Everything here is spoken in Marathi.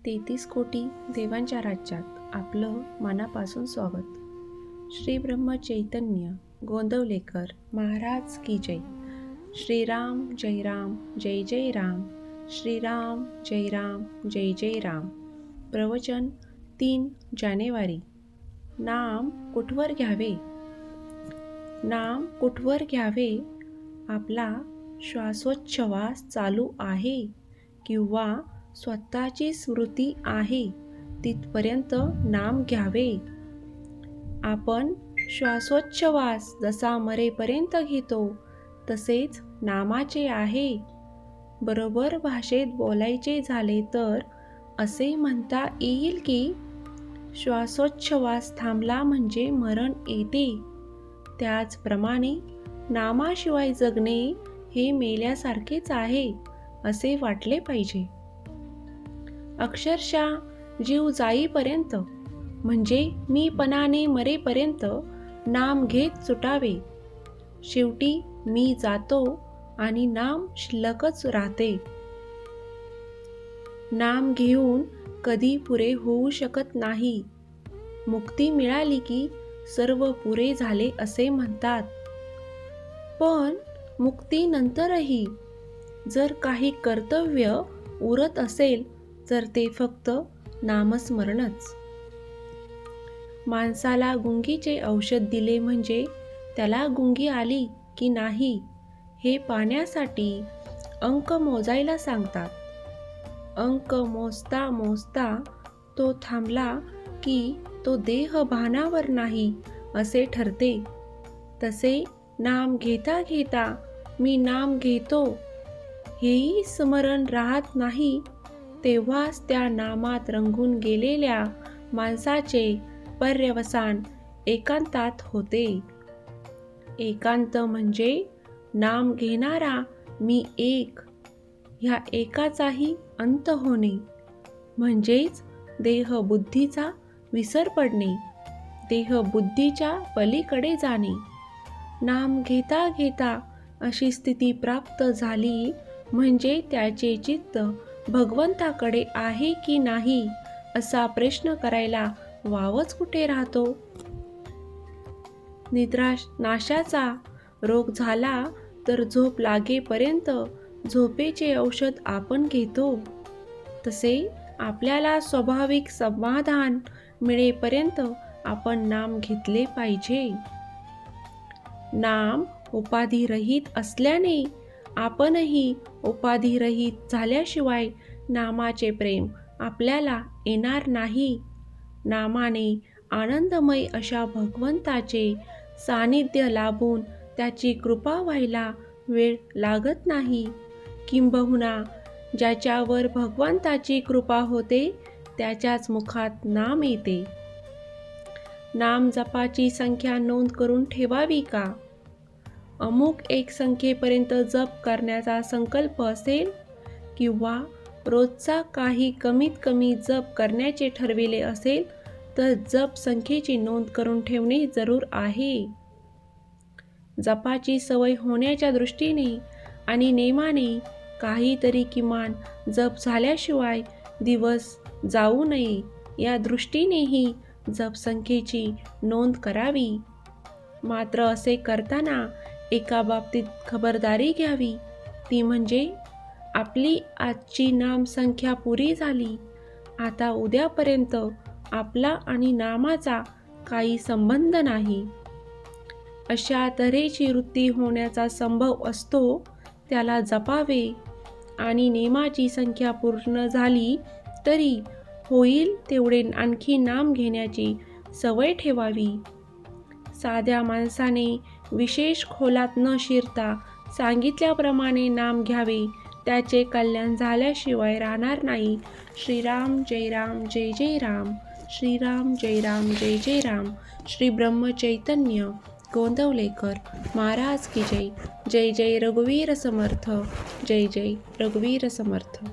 33 कोटी देवांच्या राज्यात आपलं मनापासून स्वागत. श्री ब्रह्म चैतन्य गोंदवलेकर महाराज की जय. श्रीराम जय राम जय जय राम. श्रीराम जय राम जय जय राम. प्रवचन 3 जानेवारी. नाम कुठवर घ्यावे? नाम कुठवर घ्यावे? आपला श्वासोच्छवास चालू आहे किंवा स्वतःची स्मृती आहे तिथपर्यंत नाम घ्यावे. आपण श्वासोच्छवास जसा मरेपर्यंत घेतो तसेच नामाचे आहे. बरोबर भाषेत बोलायचे झाले तर असे म्हणता येईल की श्वासोच्छवास थांबला म्हणजे मरण येते. त्याचप्रमाणे नामाशिवाय जगणे हे मेल्यासारखेच आहे असे वाटले पाहिजे. अक्षरशः जीव जाईपर्यंत म्हणजे मीपणाने मरेपर्यंत नाम घेत सुटावे. शेवटी मी जातो आणि नाम शिल्लकच राहते. नाम घेऊन कधी पुरे होऊ शकत नाही. मुक्ती मिळाली की सर्व पुरे झाले असे म्हणतात. पण मुक्तीनंतरही जर काही कर्तव्य उरत असेल तर ते फक्त नामस्मरणच. माणसाला गुंगीचे औषध दिले म्हणजे त्याला गुंगी आली की नाही हे पाहण्यासाठी अंक मोजायला सांगतात. अंक मोजता मोजता तो थांबला की तो देह भानावर नाही असे ठरते. तसे नाम घेता घेता मी नाम घेतो हेही स्मरण राहत नाही तेव्हाच त्या नामात रंगून गेलेल्या माणसाचे पर्यवसान एकांतात होते. एकांत म्हणजे नाम घेणारा मी एक ह्या एकाचाही अंत होणे, म्हणजेच देहबुद्धीचा विसर पडणे, देहबुद्धीच्या पलीकडे जाणे. नाम घेता घेता अशी स्थिती प्राप्त झाली म्हणजे त्याचे चित्त भगवंताकडे आहे की नाही असा प्रश्न करायला वावच कुठे राहतो. निद्रा नाशाचा रोग झाला तर झोप लागेपर्यंत झोपेचे औषध आपण घेतो. तसे आपल्याला स्वाभाविक समाधान मिळेपर्यंत आपण नाम घेतले पाहिजे. नाम उपाधिरहित असल्याने आपणही उपाधिरहित झाल्याशिवाय नामाचे प्रेम आपल्याला येणार नाही. नामाने आनंदमय अशा भगवंताचे सानिध्य लाभून त्याची कृपा व्हायला वेळ लागत नाही. किंबहुना ज्याच्यावर भगवंताची कृपा होते त्याच्याच मुखात नाम येते. नाम जपाची संख्या नोंद करून ठेवावी का? अमुक एक संख्येपर्यंत जप करण्याचा संकल्प असेल किंवा रोजचा काही कमीत कमी जप करण्याचे ठरविले असेल तर जप संख्येची नोंद करून ठेवणे जरूर आहे. जपाची सवय होण्याच्या दृष्टीने आणि नेमाने काहीतरी किमान जप झाल्याशिवाय दिवस जाऊ नये या दृष्टीनेही जप संख्येची नोंद करावी. मात्र असे करताना एका बाबतीत खबरदारी घ्यावी, ती म्हणजे आपली आजची नाम संख्या पुरी झाली. आता उद्यापर्यंत आपला आणि नामाचा काही संबंध नाही. अशा तऱ्हेची वृत्ती होण्याचा संभव असतो त्याला जपावे आणि नेमाची संख्या पूर्ण झाली तरी होईल तेवढे आणखी नाम घेण्याची सवय ठेवावी. साध्या माणसाने विशेष खोलात न शिरता सांगितल्याप्रमाणे नाम घ्यावे. त्याचे कल्याण झाल्याशिवाय राहणार नाही. श्रीराम जय राम जय जय राम. श्रीराम जय राम जय जय राम. श्री ब्रह्म चैतन्य गोंदवलेकर महाराज की जय. जय जय रघुवीर समर्थ. जय जय रघुवीर समर्थ.